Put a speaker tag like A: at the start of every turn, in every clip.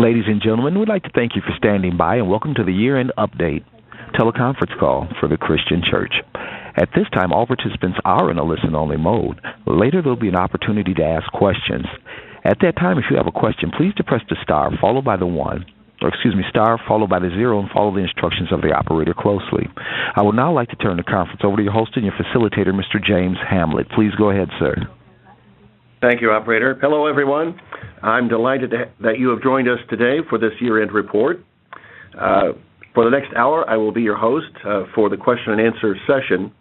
A: Ladies and gentlemen, we'd like to thank you for standing by and welcome to the year-end update teleconference call for the Christian Church. At this time, all participants are in a listen-only mode. Later, there'll be an opportunity to ask questions. At that time, if you have a question, please depress the star followed by the star followed by the 0 and follow the instructions of the operator closely. I would now like to turn the conference over to your host and your facilitator, Mr. James Hamlet. Please go ahead, sir.
B: Thank you, operator. Hello, everyone. I'm delighted that you have joined us today for this year-end report. For the next hour, I will be your host for the question and answer session.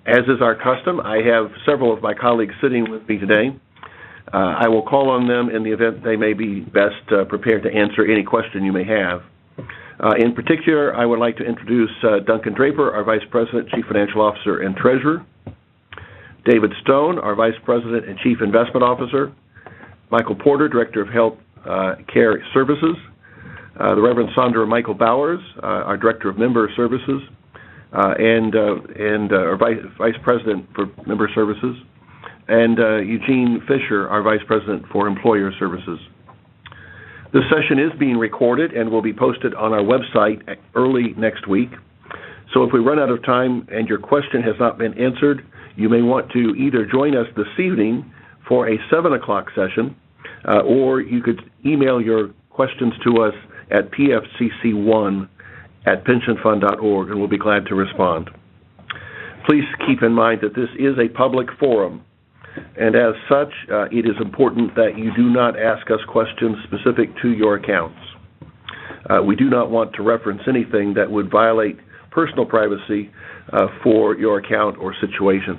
B: As is our custom, I have several of my colleagues sitting with me today. I will call on them in the event they may be best prepared to answer any question you may have. In particular, I would like to introduce Duncan Draper, our Vice President, Chief Financial Officer, and Treasurer; David Stone, our Vice President and Chief Investment Officer; Michael Porter, Director of Health Care Services; the Reverend Sandra Michael Bowers, our Director of Member Services, and our Vice President for Member Services; and Eugene Fisher, our Vice President for Employer Services. This session is being recorded and will be posted on our website early next week. So if we run out of time and your question has not been answered, you may want to either join us this evening for a 7 o'clock session, or you could email your questions to us at pfcc1@pensionfund.org, and we'll be glad to respond. Please keep in mind that this is a public forum, and as such, it is important that you do not ask us questions specific to your accounts. We do not want to reference anything that would violate personal privacy for your account or situation.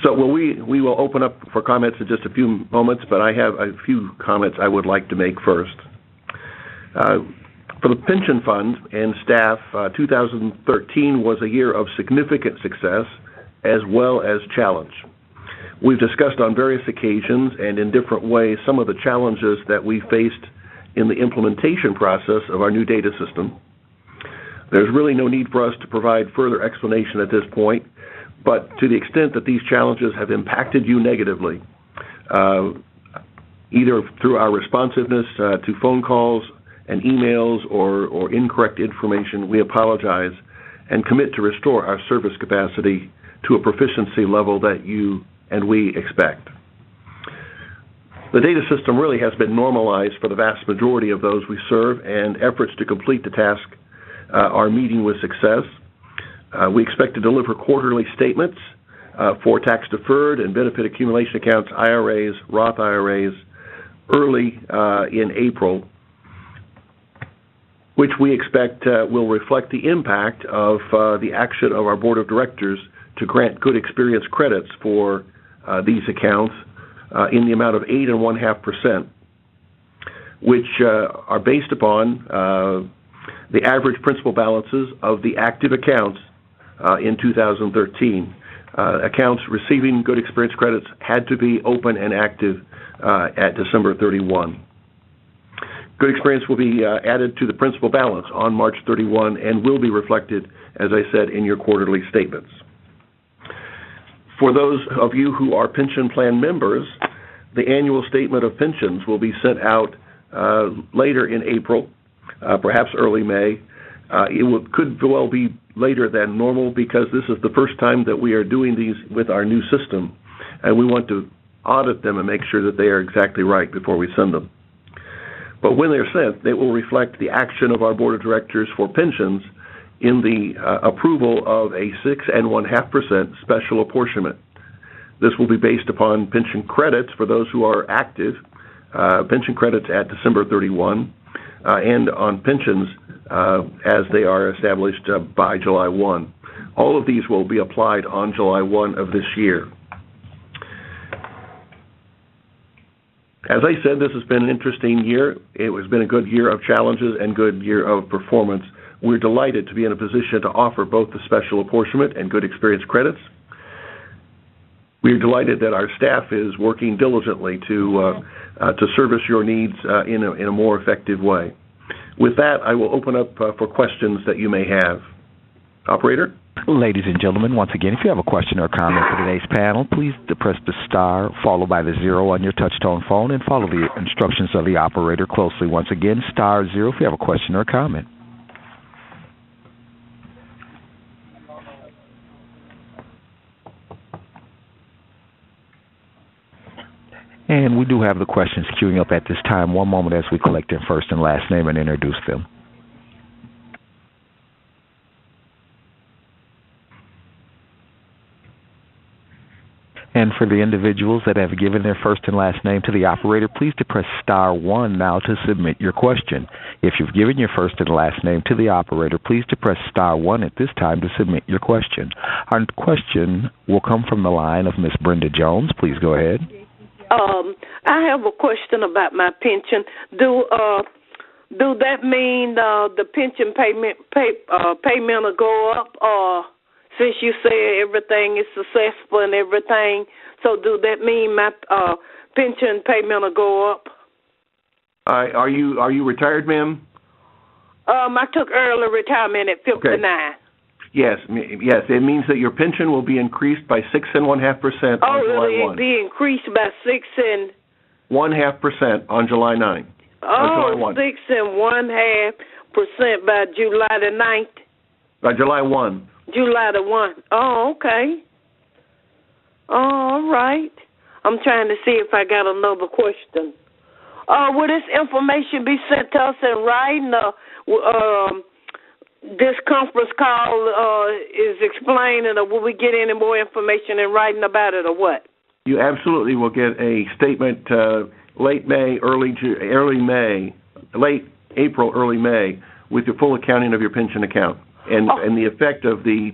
B: So we will open up for comments in just a few moments, but I have a few comments I would like to make first. For the pension fund and staff, 2013 was a year of significant success as well as challenge. We've discussed on various occasions and in different ways some of the challenges that we faced in the implementation process of our new data system. There's really no need for us to provide further explanation at this point, but to the extent that these challenges have impacted you negatively, either through our responsiveness to phone calls and emails or incorrect information, we apologize and commit to restore our service capacity to a proficiency level that you and we expect. The data system really has been normalized for the vast majority of those we serve, and efforts to complete the task are meeting with success. We expect to deliver quarterly statements for tax-deferred and benefit accumulation accounts, IRAs, Roth IRAs, early in April, which we expect will reflect the impact of the action of our Board of Directors to grant good experience credits for these accounts in the amount of 8.5%, which are based upon the average principal balances of the active accounts in 2013. Accounts receiving good experience credits had to be open and active at December 31. Good experience will be added to the principal balance on March 31 and will be reflected, as I said, in your quarterly statements. For those of you who are pension plan members, the annual statement of pensions will be sent out later in April, perhaps early May. Could well be later than normal because this is the first time that we are doing these with our new system, and we want to audit them and make sure that they are exactly right before we send them. But when they're sent, they will reflect the action of our Board of Directors for pensions in the approval of a 6.5% special apportionment. This will be based upon pension credits for those who are active, pension credits at December 31, and on pensions as they are established by July 1. All of these will be applied on July 1 of this year. As I said, this has been an interesting year. It has been a good year of challenges and good year of performance. We're delighted to be in a position to offer both the special apportionment and good experience credits. We're delighted that our staff is working diligently to service your needs in a more effective way. With that, I will open up for questions that you may have. Operator?
A: Ladies and gentlemen, once again, if you have a question or comment for today's panel, please press the star followed by the 0 on your touch-tone phone and follow the instructions of the operator closely. Once again, star 0 if you have a question or comment. And we do have the questions queuing up at this time. One moment as we collect their first and last name and introduce them. And for the individuals that have given their first and last name to the operator, please press star 1 now to submit your question. If you've given your first and last name to the operator, please press star 1 at this time to submit your question. Our question will come from the line of Miss Brenda Jones. Please go ahead.
C: I have a question about my pension. Do that mean the pension payment will go up, or since you say everything is successful and everything, so do that mean my pension payment will go up?
B: Are you retired, ma'am?
C: I took early retirement at 59.
B: Okay. Yes. It means that your pension will be increased by 6.5% on July 1.
C: It'll be increased by
B: 6.5% on July 9.
C: Oh, 6.5% by July the 9th.
B: By July 1.
C: July the 1. Oh, okay. All right. I'm trying to see if I got another question. Will this information be sent to us in writing? This conference call is explaining, or will we get any more information in writing about it, or what?
B: You absolutely will get a statement late April, early May, with your full accounting of your pension account and the effect of the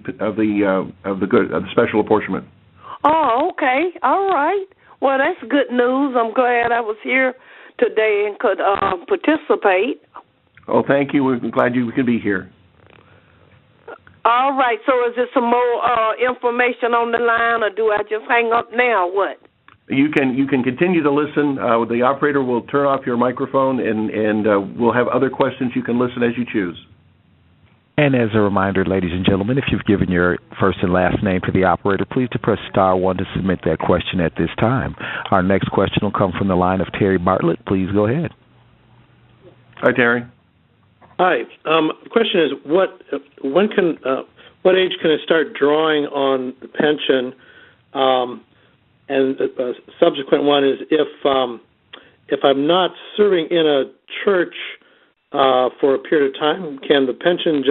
B: special apportionment.
C: Oh, okay, all right. Well, that's good news. I'm glad I was here today and could participate.
B: Oh, thank you. We're glad you could be here.
C: All right, so is there some more information on the line, or do I just hang up now, what?
B: You can continue to listen. The operator will turn off your microphone, and we'll have other questions. You can listen as you choose.
A: And as a reminder, ladies and gentlemen, if you've given your first and last name to the operator, please press star 1 to submit that question at this time. Our next question will come from the line of Terry Bartlett. Please go ahead.
B: Hi, Terry.
D: Hi. The question is, what age can I start drawing on the pension? And the subsequent one is, if I'm not serving in a church for a period of time, can the pension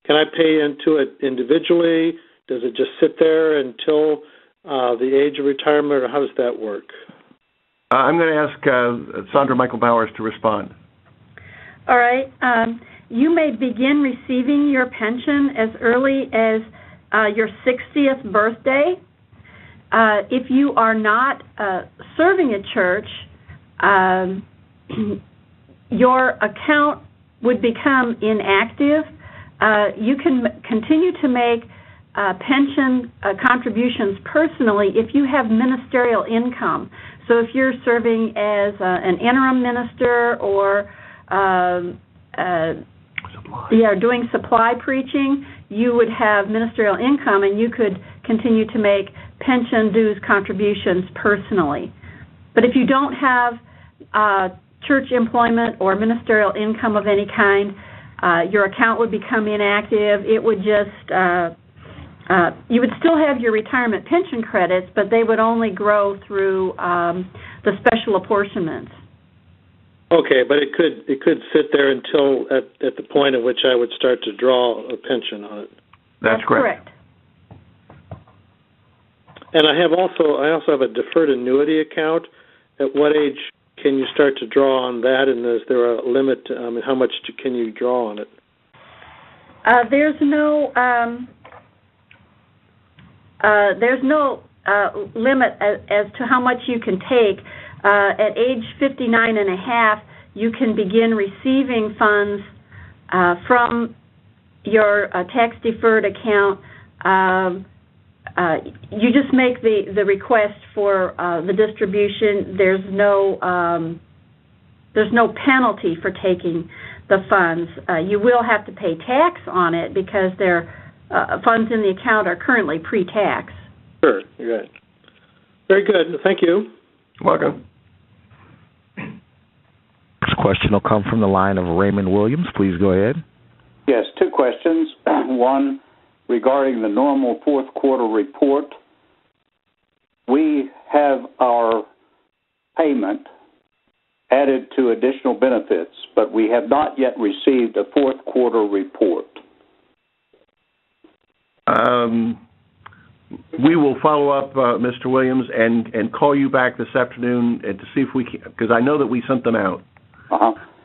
D: can I pay into it individually? Does it just sit there until the age of retirement, or how does that work?
B: I'm going to ask Sandra Michael Bowers to respond.
E: All right. You may begin receiving your pension as early as your 60th birthday. If you are not serving a church, your account would become inactive. You can continue to make pension contributions personally if you have ministerial income. So if you're serving as an interim minister or doing supply preaching, you would have ministerial income, and you could continue to make pension dues contributions personally. But if you don't have church employment or ministerial income of any kind, your account would become inactive. It would just you would still have your retirement pension credits, but they would only grow through the special apportionments.
D: Okay, but it could sit there until at the point at which I would start to draw a pension on it.
B: That's correct.
D: And I also have a deferred annuity account. At what age can you start to draw on that, and is there a limit? How much can you draw on it?
E: There's no limit as to how much you can take. At age 59 and a half, you can begin receiving funds from your tax-deferred account. You just make the request for the distribution. There's no penalty for taking the funds. You will have to pay tax on it because they're funds in the account are currently pre-tax.
D: Sure, you're right. Very good. Thank you.
B: Welcome.
A: Next question will come from the line of Raymond Williams. Please go ahead.
F: Yes, two questions. One, regarding the normal fourth quarter report. We have our payment added to additional benefits, but we have not yet received a fourth quarter report.
B: We will follow up, Mr. Williams, and call you back this afternoon and to see if we can, because I know that we sent them out.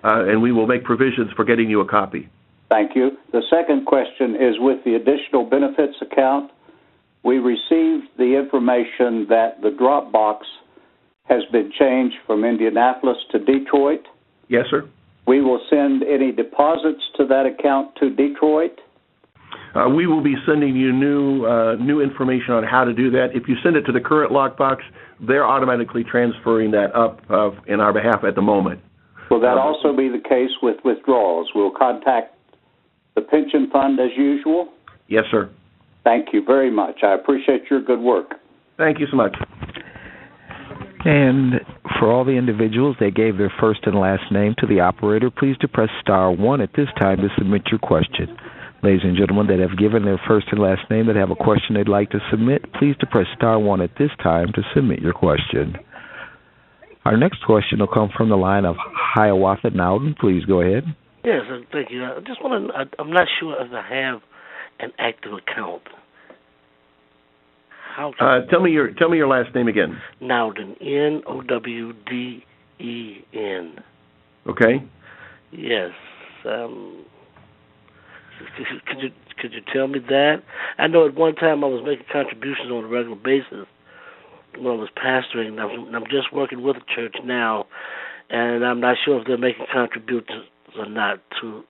B: And we will make provisions for getting you a copy.
F: Thank you. The second question is with the additional benefits account. We received the information that the drop box has been changed from Indianapolis to Detroit.
B: Yes, sir.
F: We will send any deposits to that account to Detroit.
B: We will be sending you new information on how to do that. If you send it to the current lockbox, they're automatically transferring that up in our behalf at the moment.
F: Will that also be the case with withdrawals? We'll contact the pension fund as usual?
B: Yes, sir.
F: Thank you very much. I appreciate your good work.
B: Thank you so much.
A: And for all the individuals that gave their first and last name to the operator, please press *1 at this time to submit your question. Ladies and gentlemen that have given their first and last name that have a question they'd like to submit, please press *1 at this time to submit your question. Our next question will come from the line of Hiawatha Nowden. Please go ahead.
G: Yes, thank you. I just want to, I'm not sure if I have an active account. How
B: tell me your last name again.
G: Nowden, Nowden.
B: Okay.
G: Yes. Could you tell me that? I know at one time I was making contributions on a regular basis when I was pastoring. I'm just working with a church now, and I'm not sure if they're making contributions or not to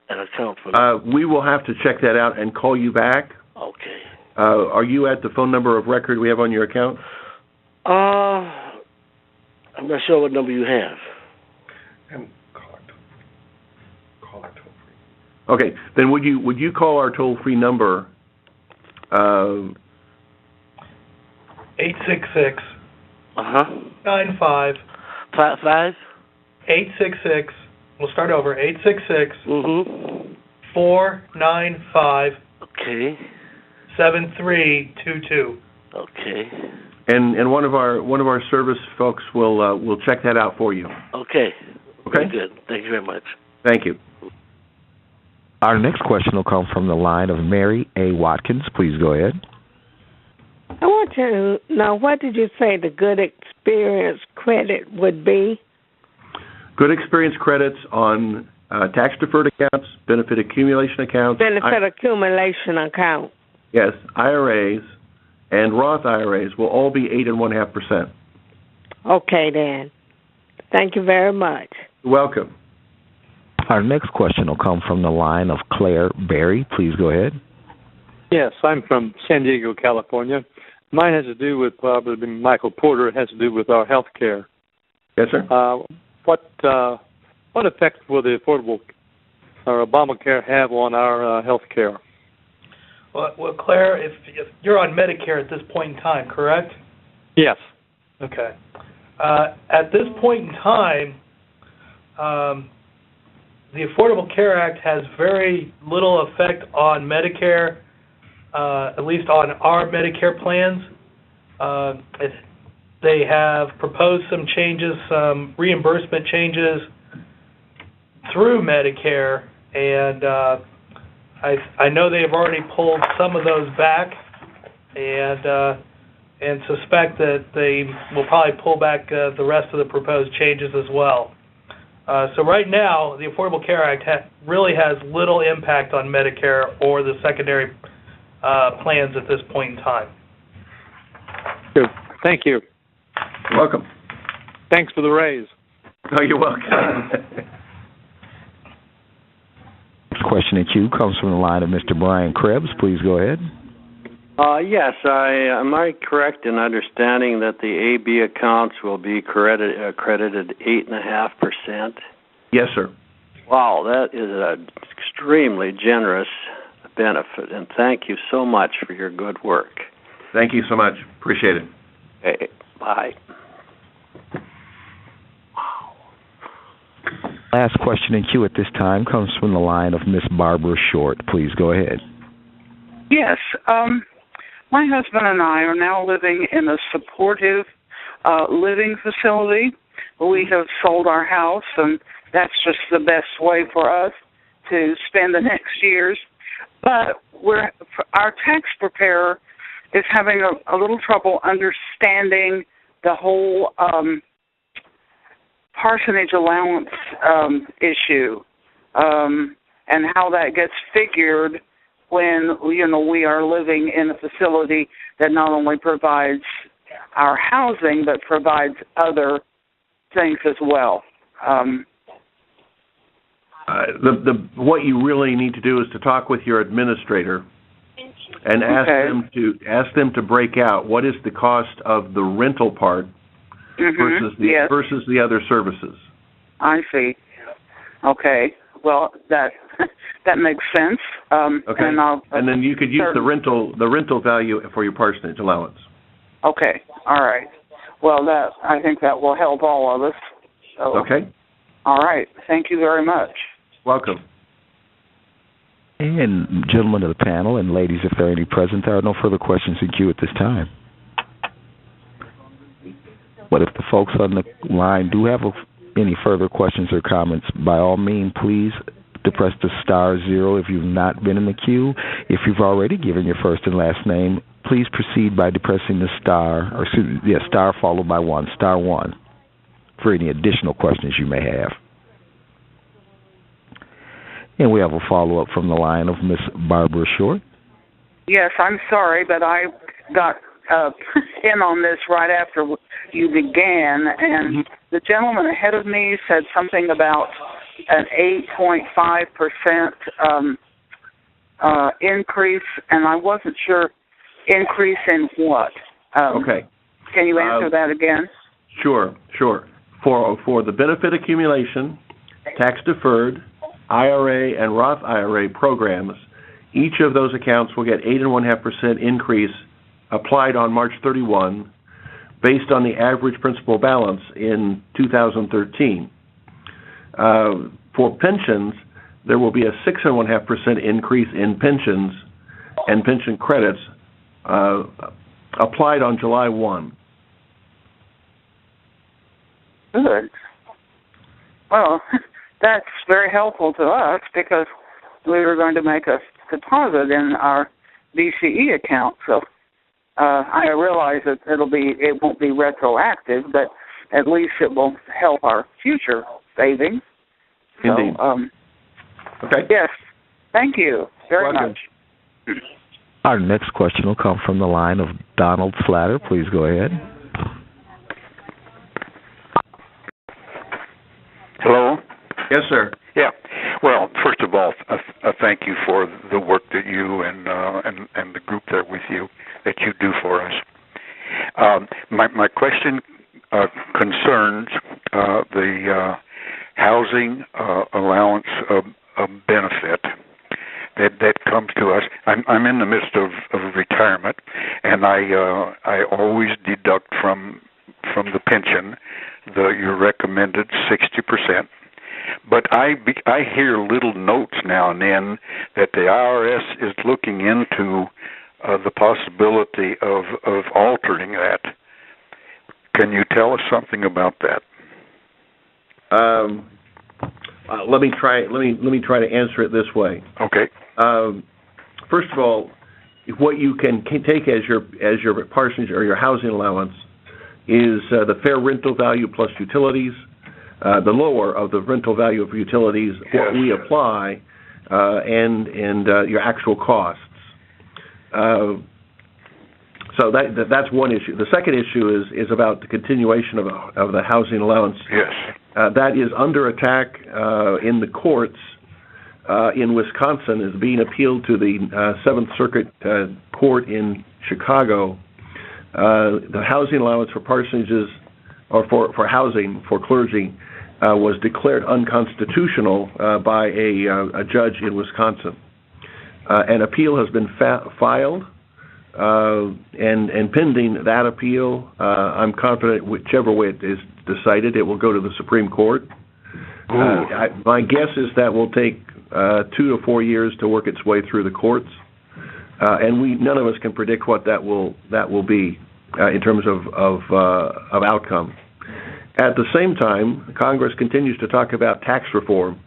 G: an account for me.
B: We will have to check that out and call you back.
G: Okay.
B: Are you at the phone number of record we have on your account?
G: I'm not sure what number you have.
B: Call our toll-free. Okay, then would you call our toll-free number?
H: 866. 95.
G: 5.
H: 866. We'll start over. 866. 495.
G: Okay.
H: 7322.
G: Okay.
B: And one of our service folks will check that out for you.
G: Okay.
B: Okay.
G: Very good. Thank you very much.
B: Thank you.
A: Our next question will come from the line of Mary A. Watkins. Please go ahead.
I: I want to know, what did you say the good experience credit would be?
B: Good experience credits on tax-deferred accounts, benefit accumulation accounts.
I: Benefit accumulation account.
B: Yes, IRAs and Roth IRAs will all be 8.5%.
I: Okay, then. Thank you very much.
B: You're welcome.
A: Our next question will come from the line of Claire Berry. Please go ahead.
J: Yes, I'm from San Diego, California. Mine has to do with probably Michael Porter. It has to do with our health care.
B: Yes, sir.
J: What effect will the Affordable or Obamacare have on our health care?
H: Well, Claire, if you're on Medicare at this point in time, correct?
J: Yes.
H: Okay. At this point in time, the Affordable Care Act has very little effect on Medicare, at least on our Medicare plans. They have proposed some changes, some reimbursement changes through Medicare, and I know they have already pulled some of those back, and suspect that they will probably pull back the rest of the proposed changes as well. So right now, the Affordable Care Act really has little impact on Medicare or the secondary plans at this point in time.
J: Good. Thank you.
B: You're welcome.
J: Thanks for the raise.
B: Oh, you're welcome.
A: Next question in queue comes from the line of Mr. Brian Krebs. Please go ahead.
K: Yes, am I correct in understanding that the AB accounts will be credited 8.5%?
B: Yes, sir.
K: Wow, that is an extremely generous benefit. And thank you so much for your good work.
B: Thank you so much. Appreciate it.
K: Okay, bye.
A: Last question in queue at this time comes from the line of Miss Barbara Short. Please go ahead.
L: Yes. My husband and I are now living in a supportive living facility. We have sold our house, and that's just the best way for us to spend the next years. But our tax preparer is having a little trouble understanding the whole parsonage allowance issue and how that gets figured when we are living in a facility that not only provides our housing but provides other things as well.
B: What you really need to do is to talk with your administrator and ask them to break out what is the cost of the rental part versus the other services.
L: I see. Okay. Well, that makes sense.
B: Okay. And then you could use the rental value for your parsonage allowance.
L: Okay. All right. Well, I think that will help all of us. So,
B: okay.
L: All right. Thank you very much.
B: Welcome.
A: And gentlemen of the panel and ladies, if there are any present, there are no further questions in queue at this time. But if the folks on the line do have any further questions or comments, by all means, please depress the *0 if you've not been in the queue. If you've already given your first and last name, please proceed by depressing the star followed by *1 for any additional questions you may have. And we have a follow-up from the line of Miss Barbara Short.
L: Yes, I'm sorry, but I got in on this right after you began, and the gentleman ahead of me said something about an 8.5% increase, and I wasn't sure increase in what.
B: Okay.
L: Can you answer that again?
B: Sure. For the benefit accumulation, tax-deferred, IRA and Roth IRA programs, each of those accounts will get 8.5% increase applied on March 31 based on the average principal balance in 2013. For pensions, there will be a 6.5% increase in pensions and pension credits applied on July 1.
L: Good. Well, that's very helpful to us because we were going to make a deposit in our BCE account. So I realize that it won't be retroactive, but at least it will help our future savings.
B: Indeed.
L: So,
B: okay.
L: Yes. Thank you very much.
A: Our next question will come from the line of Donald Slatter. Please go ahead.
M: Hello?
B: Yes, sir.
M: Yeah. Well, first of all, thank you for the work that you and the group there with you that you do for us. My question concerns the housing allowance benefit that comes to us. I'm in the midst of retirement, and I always deduct from the pension your recommended 60%. But I hear little notes now and then that the IRS is looking into the possibility of altering that. Can you tell us something about that?
B: Let me try to answer it this way.
M: Okay.
B: First of all, what you can take as your parsonage or your housing allowance is the fair rental value plus utilities, the lower of the rental value of utilities, what we apply, and your actual costs. So that's one issue. The second issue is about the continuation of the housing allowance.
M: Yes.
B: That is under attack in the courts in Wisconsin. Is being appealed to the Seventh Circuit Court in Chicago. The housing allowance for parsonages or for housing for clergy was declared unconstitutional by a judge in Wisconsin. An appeal has been filed, and pending that appeal, I'm confident whichever way it is decided, it will go to the Supreme Court. My guess is that will take 2 to 4 years to work its way through the courts, and none of us can predict what that will be in terms of outcome. At the same time, Congress continues to talk about tax reform,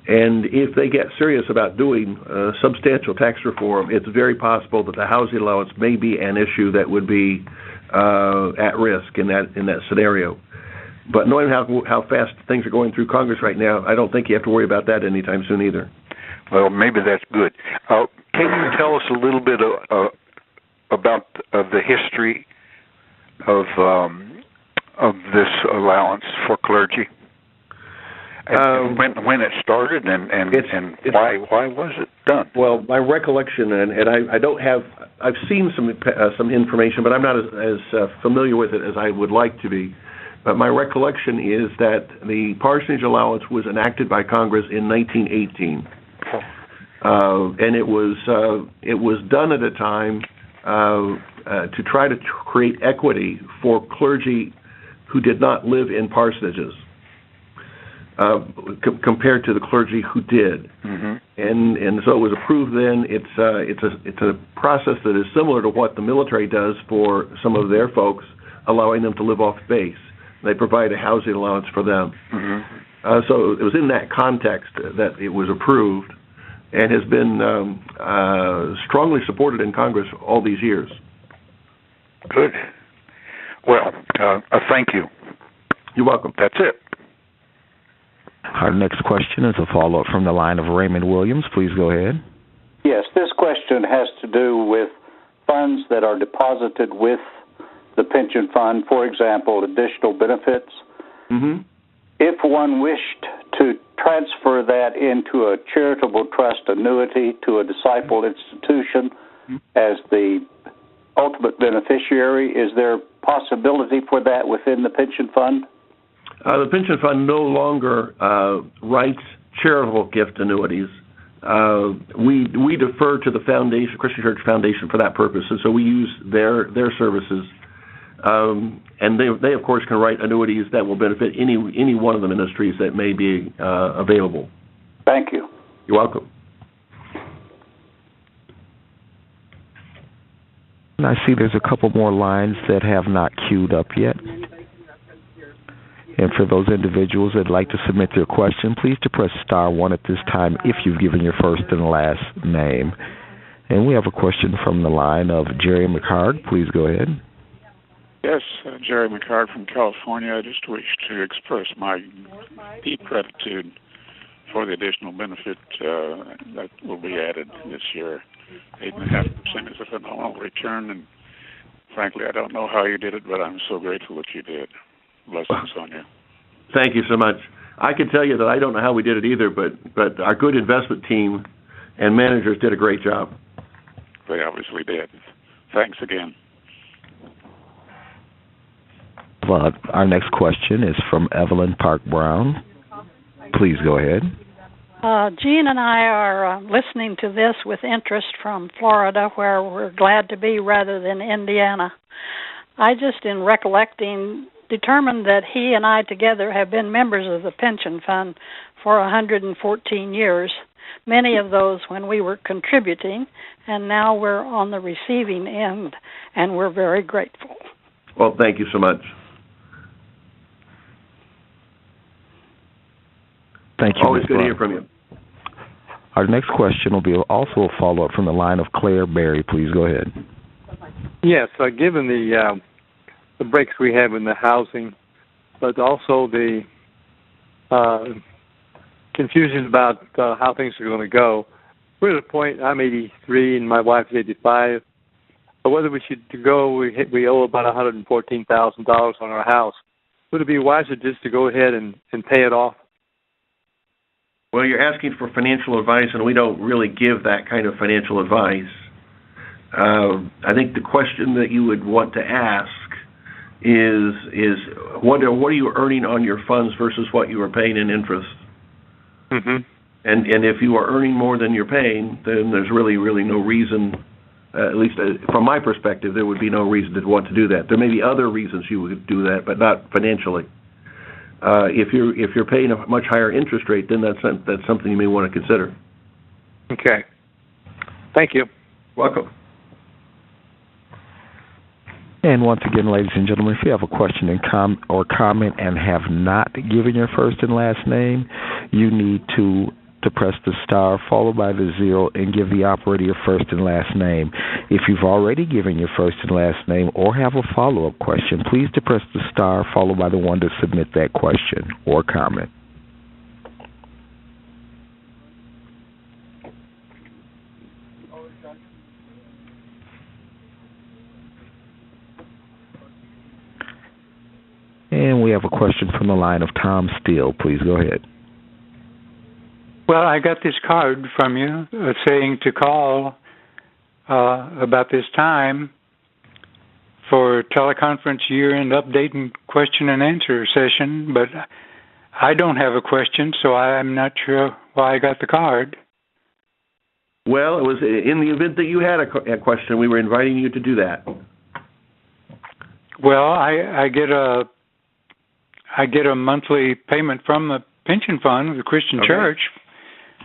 B: and if they get serious about doing substantial tax reform, it's very possible that the housing allowance may be an issue that would be at risk in that scenario. But knowing how fast things are going through Congress right now, I don't think you have to worry about that anytime soon either.
M: Well, maybe that's good. Can you tell us a little bit about the history of this allowance for clergy? When it started and why was it done?
B: Well, my recollection, and I don't have, I've seen some information, but I'm not as familiar with it as I would like to be. But my recollection is that the parsonage allowance was enacted by Congress in 1918, and it was done at a time to try to create equity for clergy who did not live in parsonages, compared to the clergy who did. Mm-hmm. And so it was approved then. It's a process that is similar to what the military does for some of their folks, allowing them to live off base. They provide a housing allowance for them. Mm-hmm. So it was in that context that it was approved and has been strongly supported in Congress all these years.
M: Good. Well, thank you.
B: You're welcome.
M: That's it.
A: Our next question is a follow-up from the line of Raymond Williams. Please go ahead.
F: Yes, this question has to do with funds that are deposited with the pension fund, for example, additional benefits. Mm-hmm. If one wished to transfer that into a charitable trust annuity to a disciple institution as the ultimate beneficiary, is there possibility for that within the pension fund?
B: The pension fund no longer writes charitable gift annuities. We defer to the Foundation, Christian Church Foundation, for that purpose, and so we use their services. And they of course can write annuities that will benefit any one of the ministries that may be available.
F: Thank you.
B: You're welcome.
A: And I see there's a couple more lines that have not queued up yet. And for those individuals that would like to submit their question, please to press *1 at this time if you've given your first and last name. And we have a question from the line of Jerry McHarg. Please go ahead.
N: Yes, Jerry McHarg from California. I just wish to express my deep gratitude for the additional benefit that will be added this year. 8.5% is a phenomenal return, and frankly, I don't know how you did it, but I'm so grateful that you did. Blessings on you.
B: Thank you so much. I can tell you that I don't know how we did it either, but our good investment team and managers did a great job.
N: They obviously did. Thanks again.
A: Our next question is from Evelyn Park Brown. Please go ahead.
O: Jean and I are listening to this with interest from Florida, where we're glad to be rather than Indiana. I just, in recollecting, determined that he and I together have been members of the pension fund for 114 years, many of those when we were contributing, and now we're on the receiving end, and we're very grateful.
B: Well, thank you so much.
A: Thank you.
B: Always good to hear from you.
A: Our next question will be also a follow-up from the line of Claire Berry. Please go ahead.
J: Yes, given the breaks we have in the housing, but also the confusion about how things are going to go, we're at a point, I'm 83 and my wife is 85, but whether we should go, we owe about $114,000 on our house. Would it be wiser just to go ahead and pay it off?
B: Well, you're asking for financial advice, and we don't really give that kind of financial advice. I think the question that you would want to ask is what are you earning on your funds versus what you are paying in interest?
J: Mm-hmm.
B: And if you are earning more than you're paying, then there's really no reason, at least from my perspective, there would be no reason to want to do that. There may be other reasons you would do that, but not financially. If you're paying a much higher interest rate, then that's something you may want to consider.
J: Okay. Thank you.
B: Welcome.
A: And once again, ladies and gentlemen, if you have a question or comment and have not given your first and last name, you need to press the star followed by the 0 and give the operator your first and last name. If you've already given your first and last name or have a follow-up question, please press the star followed by the 1 to submit that question or comment. And we have a question from the line of Tom Steele. Please go ahead.
P: Well, I got this card from you saying to call about this time for teleconference year-end update and question and answer session, but I don't have a question, so I'm not sure why I got the card.
B: Well, it was in the event that you had a question, we were inviting you to do that.
P: Well, I get a monthly payment from the pension fund of the Christian Church.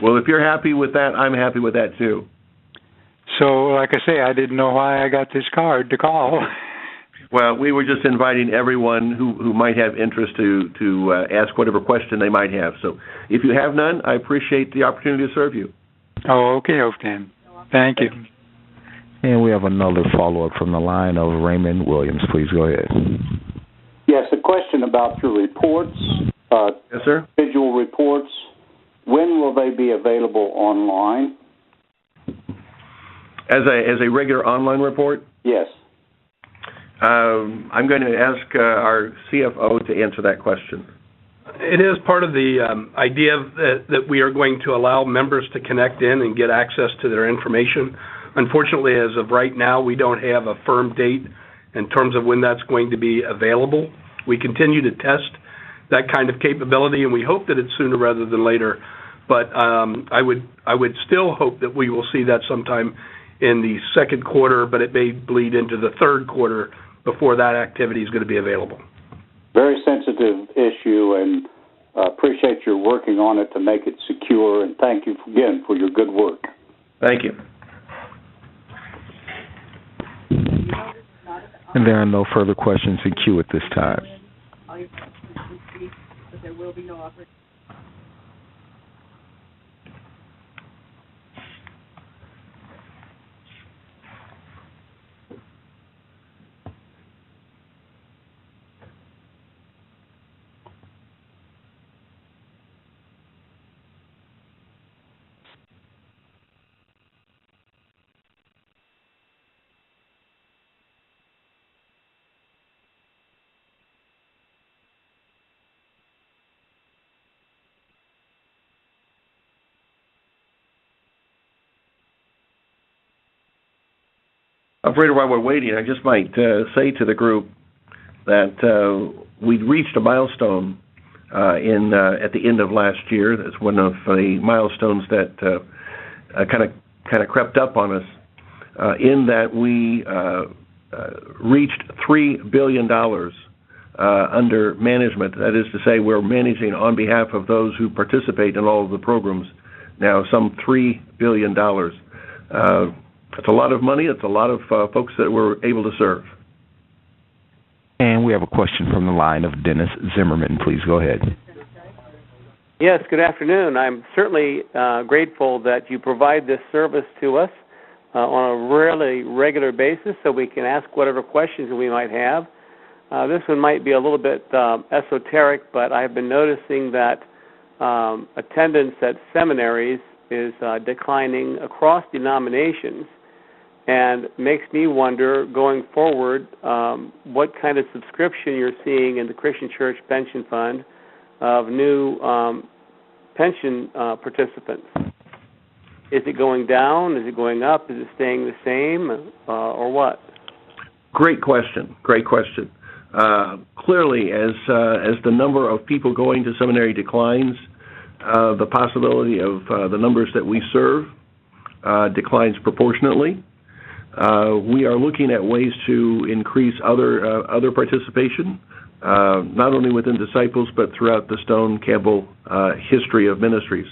B: Well, if you're happy with that, I'm happy with that too.
P: So, like I say, I didn't know why I got this card to call.
B: Well, we were just inviting everyone who might have interest to ask whatever question they might have. So, if you have none, I appreciate the opportunity to serve you.
P: Oh, okay, thank you.
A: And we have another follow-up from the line of Raymond Williams. Please go ahead.
F: Yes, a question about your reports.
B: Yes, sir.
F: Individual reports. When will they be available online?
B: As a regular online report?
F: Yes.
B: I'm going to ask our CFO to answer that question.
Q: It is part of the idea that we are going to allow members to connect in and get access to their information. Unfortunately, as of right now, we don't have a firm date in terms of when that's going to be available. We continue to test that kind of capability, and we hope that it's sooner rather than later. But I would still hope that we will see that sometime in the second quarter, but it may bleed into the third quarter before that activity is going to be available.
F: Very sensitive issue, and appreciate your working on it to make it secure, and thank you again for your good work.
B: Thank you.
A: And there are no further questions in queue at this time.
R: There will be no opportunity.
B: Operator, while we're waiting, I just might say to the group that we reached a milestone at the end of last year. That's one of the milestones that kind of crept up on us in that we reached $3 billion under management. That is to say, we're managing on behalf of those who participate in all of the programs now some $3 billion. It's a lot of money. It's a lot of folks that we're able to serve.
A: And we have a question from the line of Dennis Zimmerman. Please go ahead.
S: Yes, good afternoon. I'm certainly grateful that you provide this service to us on a really regular basis so we can ask whatever questions we might have. This one might be a little bit esoteric, but I've been noticing that attendance at seminaries is declining across denominations, and makes me wonder, going forward, what kind of subscription you're seeing in the Christian Church Pension Fund of new pension participants. Is it going down? Is it going up? Is it staying the same, or what?
B: Great question. Clearly, as the number of people going to seminary declines, the possibility of the numbers that we serve declines proportionately. We are looking at ways to increase other participation, not only within Disciples, but throughout the Stone Campbell history of ministries.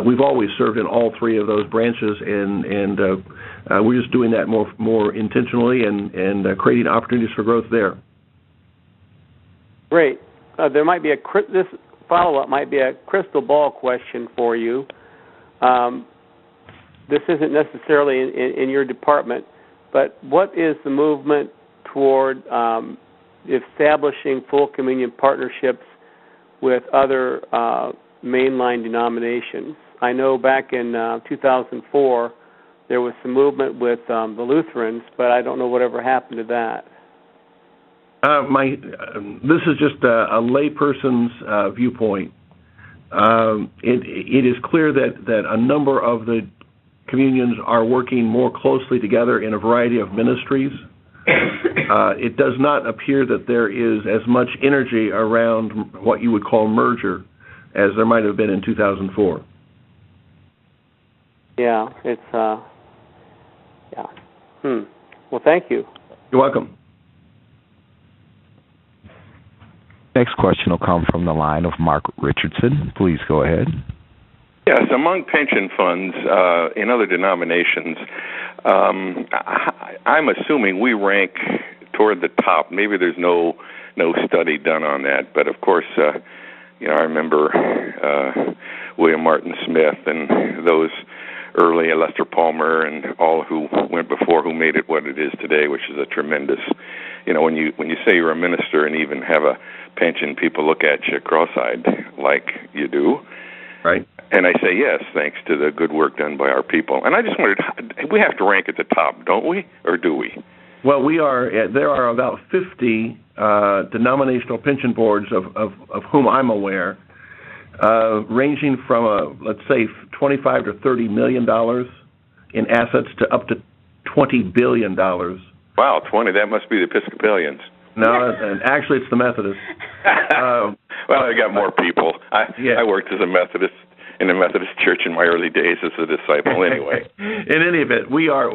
B: We've always served in all three of those branches, and we're just doing that more intentionally and creating opportunities for growth there.
S: Great. There might be this follow-up might be a crystal ball question for you. This isn't necessarily in your department, but what is the movement toward establishing full communion partnerships with other mainline denominations? I know back in 2004 there was some movement with the Lutherans, but I don't know whatever happened to that.
B: This is just a layperson's viewpoint. It is clear that a number of the communions are working more closely together in a variety of ministries. It does not appear that there is as much energy around what you would call merger as there might have been in 2004.
S: Yeah, it's yeah. Well, thank you.
B: You're welcome.
A: Next question will come from the line of Mark Richardson. Please go ahead.
R: Yes, among pension funds in other denominations, I'm assuming we rank toward the top. Maybe there's no study done on that, but of course, I remember William Martin Smith and those early, Lester Palmer, and all who went before, who made it what it is today, which is a tremendous. When you say you're a minister and even have a pension, people look at you cross-eyed like you do.
B: Right.
R: And I say yes, thanks to the good work done by our people. And I just wondered, we have to rank at the top, don't we, or do we?
B: Well, we are. There are about 50 denominational pension boards of whom I'm aware, ranging from let's say $25 to $30 million in assets to up to $20 billion.
R: Wow, 20. That must be the Episcopalians.
B: No, actually, it's the Methodists.
R: Well, I got more people. I worked as a Methodist in the Methodist Church in my early days as a disciple anyway.
B: In any event, we are,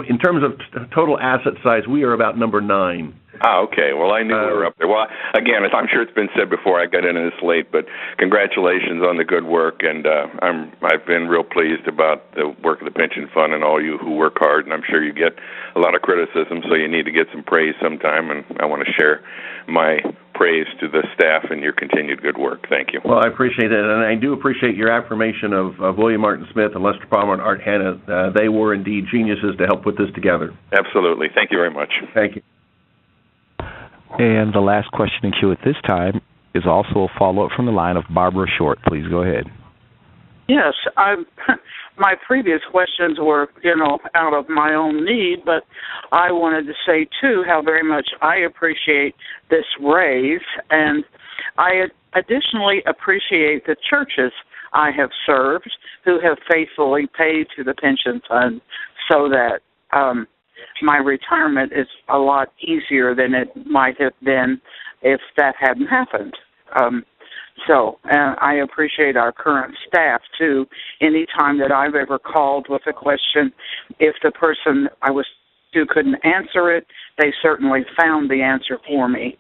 B: in terms of total asset size, we are about number 9.
R: Ah, okay. Well, I knew we were up there. Well, again, I'm sure it's been said before. I got in this late, but congratulations on the good work, and I've been real pleased about the work of the pension fund and all you who work hard. And I'm sure you get a lot of criticism, so you need to get some praise sometime. And I want to share my praise to the staff and your continued good work. Thank you.
B: Well, I appreciate it, and I do appreciate your affirmation of William Martin Smith and Lester Palmer and Art Hanna. They were indeed geniuses to help put this together.
R: Absolutely. Thank you very much.
B: Thank you.
A: And the last question in queue at this time is also a follow-up from the line of Barbara Short. Please go ahead.
L: Yes, my previous questions were, out of my own need, but I wanted to say, too, how very much I appreciate this raise, and I additionally appreciate the churches I have served who have faithfully paid to the pension fund so that my retirement is a lot easier than it might have been if that hadn't happened. And I appreciate our current staff, too. Any time that I've ever called with a question, if the person I was to couldn't answer it, they certainly found the answer for me.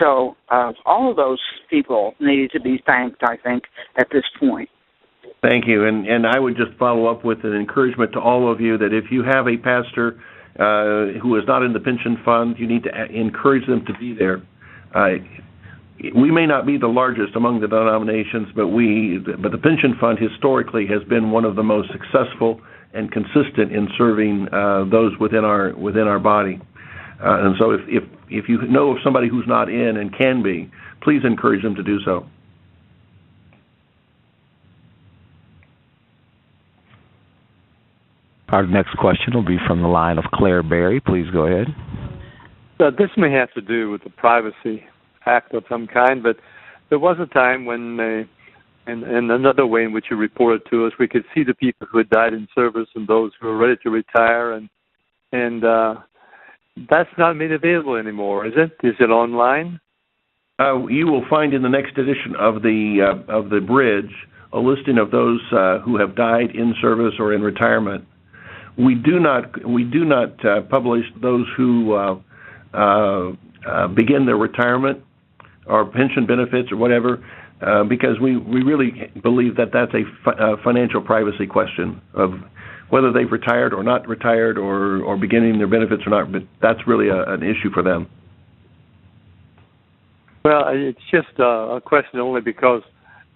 L: So all of those people needed to be thanked, I think, at this point.
B: Thank you. And I would just follow up with an encouragement to all of you that if you have a pastor who is not in the pension fund, you need to encourage them to be there. We may not be the largest among the denominations, but the pension fund historically has been one of the most successful and consistent in serving those within our body. And so, if you know of somebody who's not in and can be, please encourage them to do so.
A: Our next question will be from the line of Claire Berry. Please go ahead.
J: This may have to do with the Privacy Act of some kind, but there was a time when, in another way in which you reported to us, we could see the people who had died in service and those who were ready to retire, and that's not made available anymore, is it? Is it online?
B: You will find in the next edition of the Bridge a listing of those who have died in service or in retirement. We do not publish those who begin their retirement or pension benefits or whatever, because we really believe that that's a financial privacy question of whether they've retired or not retired or beginning their benefits or not. But that's really an issue for them.
J: Well, it's just a question only because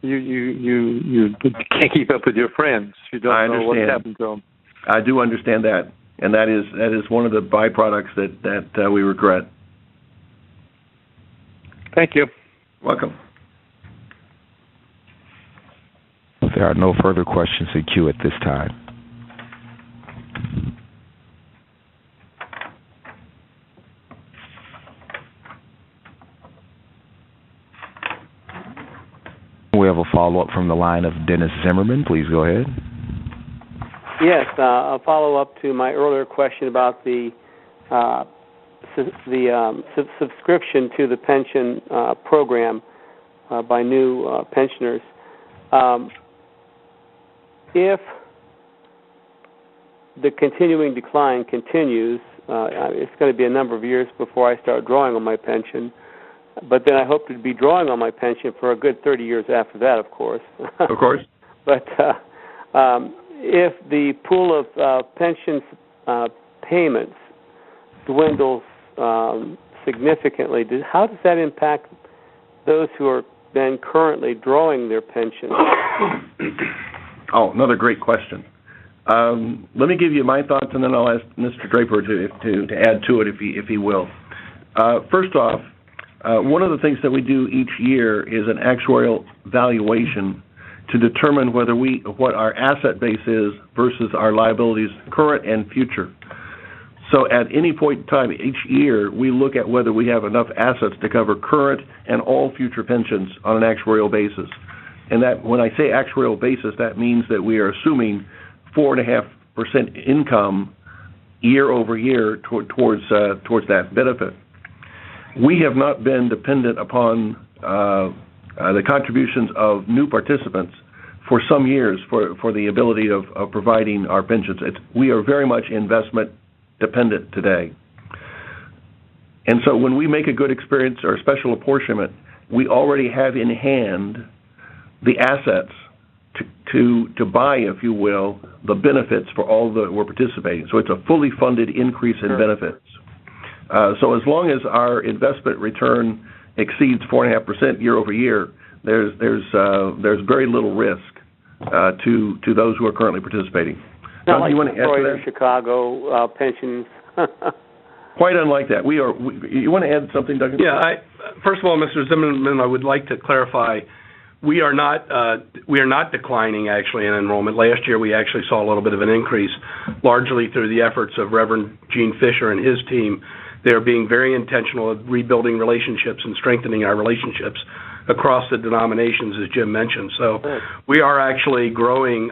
J: you can't keep up with your friends. You don't know what's happened to them.
B: I do understand that, and that is one of the byproducts that we regret.
J: Thank you.
B: Welcome.
A: There are no further questions in queue at this time. We have a follow-up from the line of Dennis Zimmerman. Please go ahead.
S: Yes, a follow-up to my earlier question about the subscription to the pension program by new pensioners. If the continuing decline continues, it's going to be a number of years before I start drawing on my pension. But then I hope to be drawing on my pension for a good 30 years after that, of course.
B: Of course.
S: But if the pool of pension payments dwindles significantly, how does that impact those who are then currently drawing their pension?
B: Oh, another great question. Let me give you my thoughts, and then I'll ask Mr. Draper to add to it if he will. First off, one of the things that we do each year is an actuarial valuation to determine what our asset base is versus our liabilities, current and future. So at any point in time, each year, we look at whether we have enough assets to cover current and all future pensions on an actuarial basis. And that, when I say actuarial basis, that means that we are assuming 4.5% income year over year towards that benefit. We have not been dependent upon the contributions of new participants for some years for the ability of providing our pensions. We are very much investment dependent today. And so when we make a good experience or a special apportionment, we already have in hand the assets to buy, if you will, the benefits for all that we're participating. So it's a fully funded increase in benefits. So as long as our investment return exceeds 4.5% year over year, there's very little risk to those who are currently participating.
S: Not like Detroit or Chicago pensions.
B: Quite unlike that. You want to add something, Doug?
Q: Yeah. First of all, Mr. Zimmerman, I would like to clarify. We are not declining actually in enrollment. Last year we actually saw a little bit of an increase, largely through the efforts of Reverend Gene Fisher and his team. They are being very intentional of rebuilding relationships and strengthening our relationships across the denominations, as Jim mentioned. So we are actually growing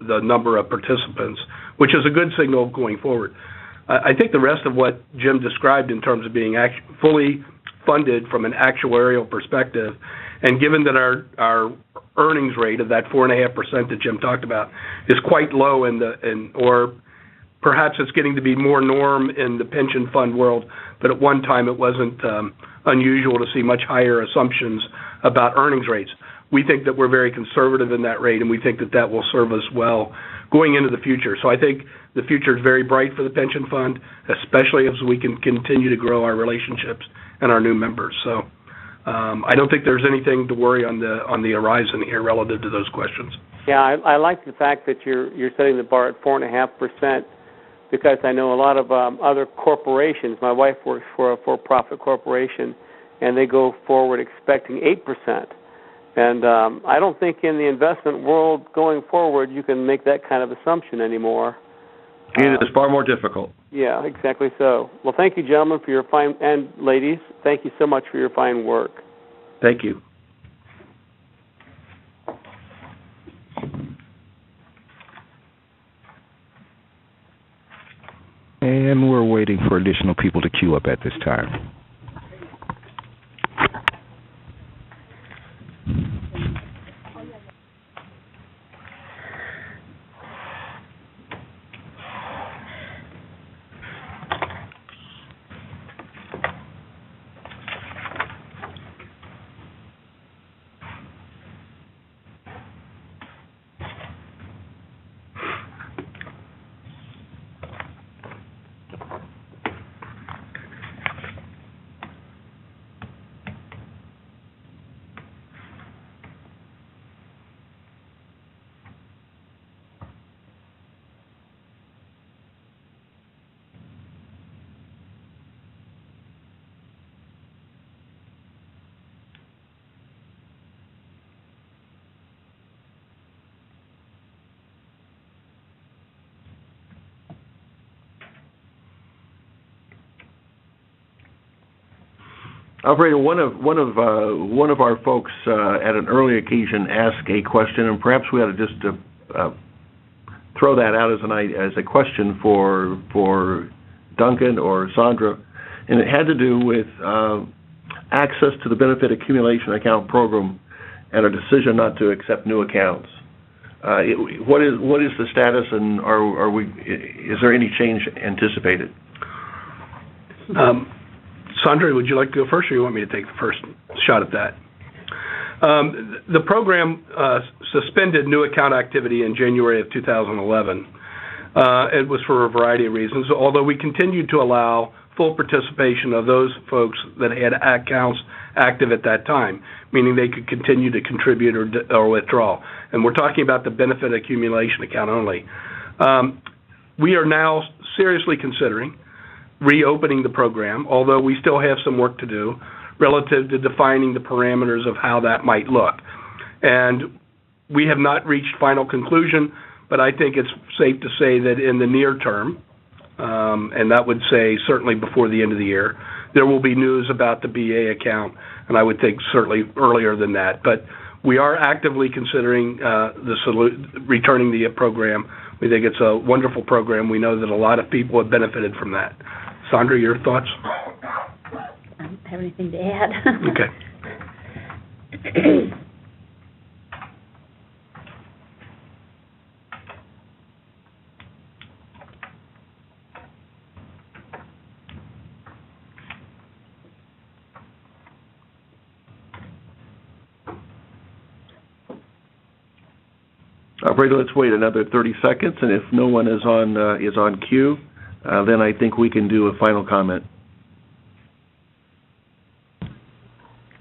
Q: the number of participants, which is a good signal going forward. I think the rest of what Jim described in terms of being fully funded from an actuarial perspective, and given that our earnings rate of that 4.5% that Jim talked about is quite low or perhaps it's getting to be more norm in the pension fund world, but at one time it wasn't unusual to see much higher assumptions about earnings rates. We think that we're very conservative in that rate, and we think that will serve us well going into the future. So I think the future is very bright for the pension fund, especially as we can continue to grow our relationships and our new members. So I don't think there's anything to worry on the horizon here relative to those questions.
S: Yeah, I like the fact that you're setting the bar at 4.5%, because I know a lot of other corporations. My wife works for a for-profit corporation, and they go forward expecting 8%. And I don't think in the investment world going forward you can make that kind of assumption anymore.
B: It is far more difficult.
S: Yeah, exactly so. Well, thank you, gentlemen, for your fine, and ladies, thank you so much for your fine work.
B: Thank you.
A: And we're waiting for additional people to queue up at this time.
B: Operator, one of our folks at an early occasion asked a question, and perhaps we ought to just throw that out as a question for Duncan or Sandra, and it had to do with access to the benefit accumulation account program and a decision not to accept new accounts. What is the status, and is there any change anticipated?
Q: Sandra, would you like to go first, or you want me to take the first shot at that? The program suspended new account activity in January of 2011. It was for a variety of reasons, although we continued to allow full participation of those folks that had accounts active at that time, meaning they could continue to contribute or withdraw. And we're talking about the benefit accumulation account only. We are now seriously considering reopening the program, although we still have some work to do relative to defining the parameters of how that might look. And we have not reached final conclusion, but I think it's safe to say that in the near term, and that would say certainly before the end of the year, there will be news about the BA account, and I would think certainly earlier than that. But we are actively considering returning the program. We think it's a wonderful program. We know that a lot of people have benefited from that. Sandra, your thoughts?
E: I don't have anything to add.
Q: Okay.
B: Operator, let's wait another 30 seconds, and if no one is on queue, then I think we can do a final comment.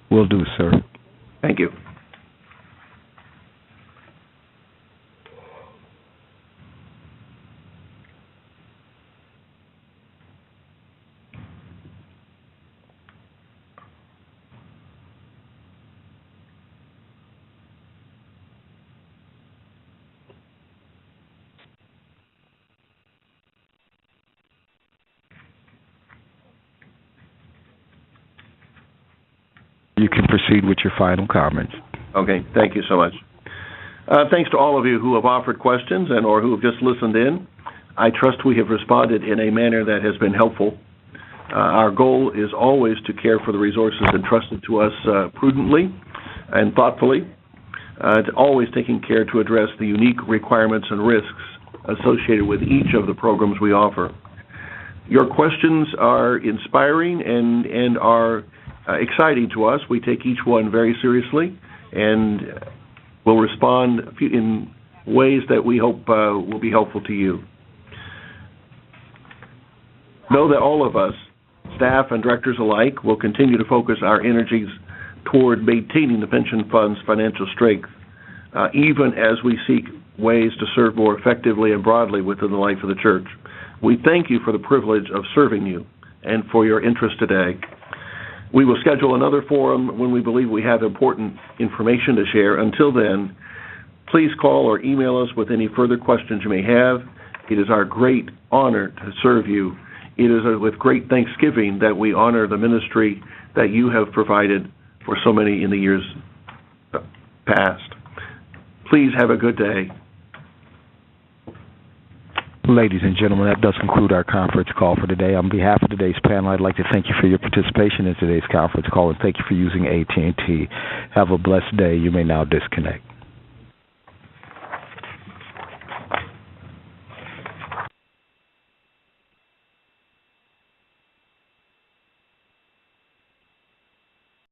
A: Will do, sir.
B: Thank you.
A: You can proceed with your final comments.
B: Okay, thank you so much. Thanks to all of you who have offered questions and or who have just listened in. I trust we have responded in a manner that has been helpful. Our goal is always to care for the resources entrusted to us prudently and thoughtfully, always taking care to address the unique requirements and risks associated with each of the programs we offer. Your questions are inspiring and are exciting to us. We take each one very seriously and will respond in ways that we hope will be helpful to you. Know that all of us, staff and directors alike, will continue to focus our energies toward maintaining the pension fund's financial strength, even as we seek ways to serve more effectively and broadly within the life of the church. We thank you for the privilege of serving you and for your interest today. We will schedule another forum when we believe we have important information to share. Until then, please call or email us with any further questions you may have. It is our great honor to serve you. It is with great thanksgiving that we honor the ministry that you have provided for so many in the years past. Please have a good day.
A: Ladies and gentlemen, that does conclude our conference call for today. On behalf of today's panel, I'd like to thank you for your participation in today's conference call and thank you for using AT&T. Have a blessed day. You may now disconnect.